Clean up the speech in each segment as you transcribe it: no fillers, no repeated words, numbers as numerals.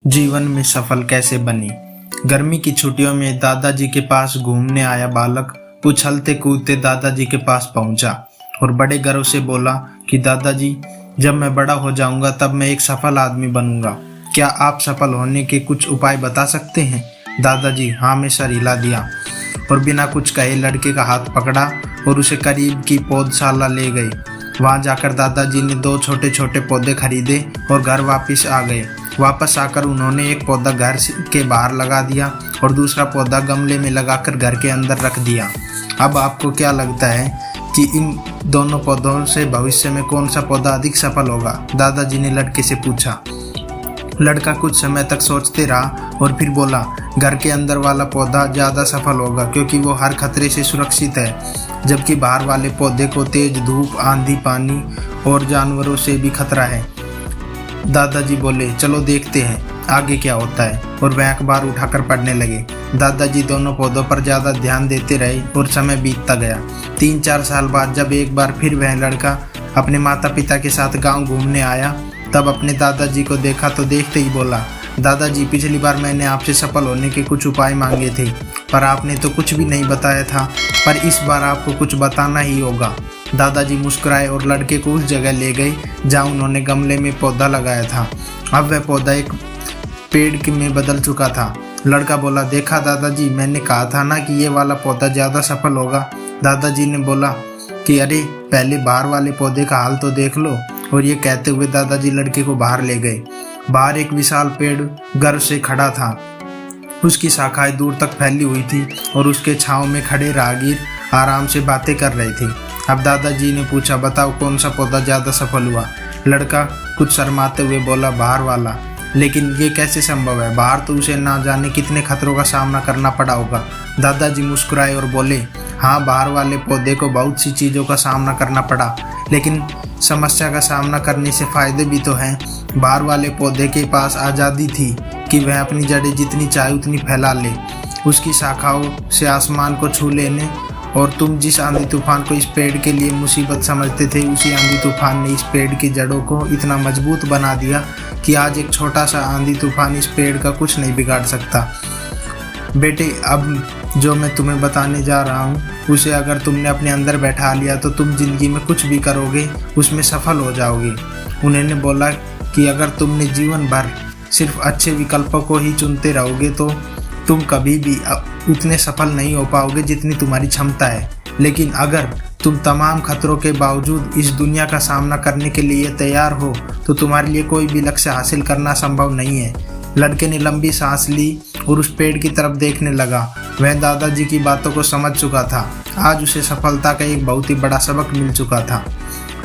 जीवन में सफल कैसे बनी। गर्मी की छुट्टियों में दादाजी के पास घूमने आया बालक उछलते कूदते दादाजी के पास पहुंचा और बड़े गर्व से बोला कि दादाजी, जब मैं बड़ा हो जाऊंगा तब मैं एक सफल आदमी बनूंगा। क्या आप सफल होने के कुछ उपाय बता सकते हैं? दादाजी हाँ में सर हिला दिया और बिना कुछ कहे लड़के का हाथ पकड़ा और उसे करीब की पौधशाला ले गए। वहां जाकर दादाजी ने 2 छोटे छोटे पौधे खरीदे और घर वापस आ गए। वापस आकर उन्होंने एक पौधा घर के बाहर लगा दिया और दूसरा पौधा गमले में लगाकर घर के अंदर रख दिया। अब आपको क्या लगता है कि इन दोनों पौधों से भविष्य में कौन सा पौधा अधिक सफल होगा? दादाजी ने लड़के से पूछा। लड़का कुछ समय तक सोचते रहा और फिर बोला, घर के अंदर वाला पौधा ज़्यादा सफल होगा क्योंकि वो हर खतरे से सुरक्षित है, जबकि बाहर वाले पौधे को तेज धूप, आंधी, पानी और जानवरों से भी खतरा है। दादाजी बोले, चलो देखते हैं आगे क्या होता है, और वह अखबार उठाकर पढ़ने लगे। दादाजी दोनों पौधों पर ज़्यादा ध्यान देते रहे और समय बीतता गया। 3-4 साल बाद जब एक बार फिर वह लड़का अपने माता पिता के साथ गांव घूमने आया, तब अपने दादाजी को देखा तो देखते ही बोला, दादाजी, पिछली बार मैंने आपसे सफल होने के कुछ उपाय मांगे थे, पर आपने तो कुछ भी नहीं बताया था, पर इस बार आपको कुछ बताना ही होगा। दादाजी मुस्कुराए और लड़के को उस जगह ले गए जहां उन्होंने गमले में पौधा लगाया था। अब वह पौधा एक पेड़ में बदल चुका था। लड़का बोला, देखा दादाजी, मैंने कहा था ना कि ये वाला पौधा ज़्यादा सफल होगा। दादाजी ने बोला कि अरे, पहले बाहर वाले पौधे का हाल तो देख लो, और ये कहते हुए दादाजी लड़के को बाहर ले गए। बाहर एक विशाल पेड़ गर्व से खड़ा था। उसकी शाखाएं दूर तक फैली हुई थी और उसके छांव में खड़े राहगीर आराम से बातें कर रहे थे। अब दादाजी ने पूछा, बताओ कौन सा पौधा ज़्यादा सफल हुआ? लड़का कुछ शर्माते हुए बोला, बाहर वाला। लेकिन ये कैसे संभव है? बाहर तो उसे ना जाने कितने खतरों का सामना करना पड़ा होगा। दादाजी मुस्कुराए और बोले, हाँ, बाहर वाले पौधे को बहुत सी चीज़ों का सामना करना पड़ा, लेकिन समस्या का सामना करने से फ़ायदे भी तो हैं। बाहर वाले पौधे के पास आज़ादी थी कि वह अपनी जड़ें जितनी चाहे उतनी फैला ले, उसकी शाखाओं से आसमान को छू लेने, और तुम जिस आंधी तूफान को इस पेड़ के लिए मुसीबत समझते थे, उसी आंधी तूफान ने इस पेड़ की जड़ों को इतना मजबूत बना दिया कि आज एक छोटा सा आंधी तूफान इस पेड़ का कुछ नहीं बिगाड़ सकता। बेटे, अब जो मैं तुम्हें बताने जा रहा हूँ, उसे अगर तुमने अपने अंदर बैठा लिया तो तुम जिंदगी में कुछ भी करोगे उसमें सफल हो जाओगे। उन्होंने बोला कि अगर तुमने जीवन भर सिर्फ अच्छे विकल्पों को ही चुनते रहोगे तो तुम कभी भी उतने सफल नहीं हो पाओगे जितनी तुम्हारी क्षमता है। लेकिन अगर तुम तमाम खतरों के बावजूद इस दुनिया का सामना करने के लिए तैयार हो तो तुम्हारे लिए कोई भी लक्ष्य हासिल करना संभव नहीं है। लड़के ने लंबी सांस ली और उस पेड़ की तरफ देखने लगा। वह दादाजी की बातों को समझ चुका था। आज उसे सफलता का एक बहुत ही बड़ा सबक मिल चुका था।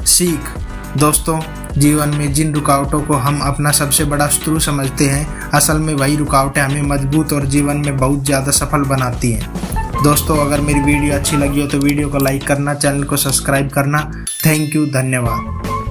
सीख। दोस्तों, जीवन में जिन रुकावटों को हम अपना सबसे बड़ा शत्रु समझते हैं, असल में वही रुकावटें हमें मजबूत और जीवन में बहुत ज़्यादा सफल बनाती हैं। दोस्तों, अगर मेरी वीडियो अच्छी लगी हो तो वीडियो को लाइक करना, चैनल को सब्सक्राइब करना। थैंक यू, धन्यवाद।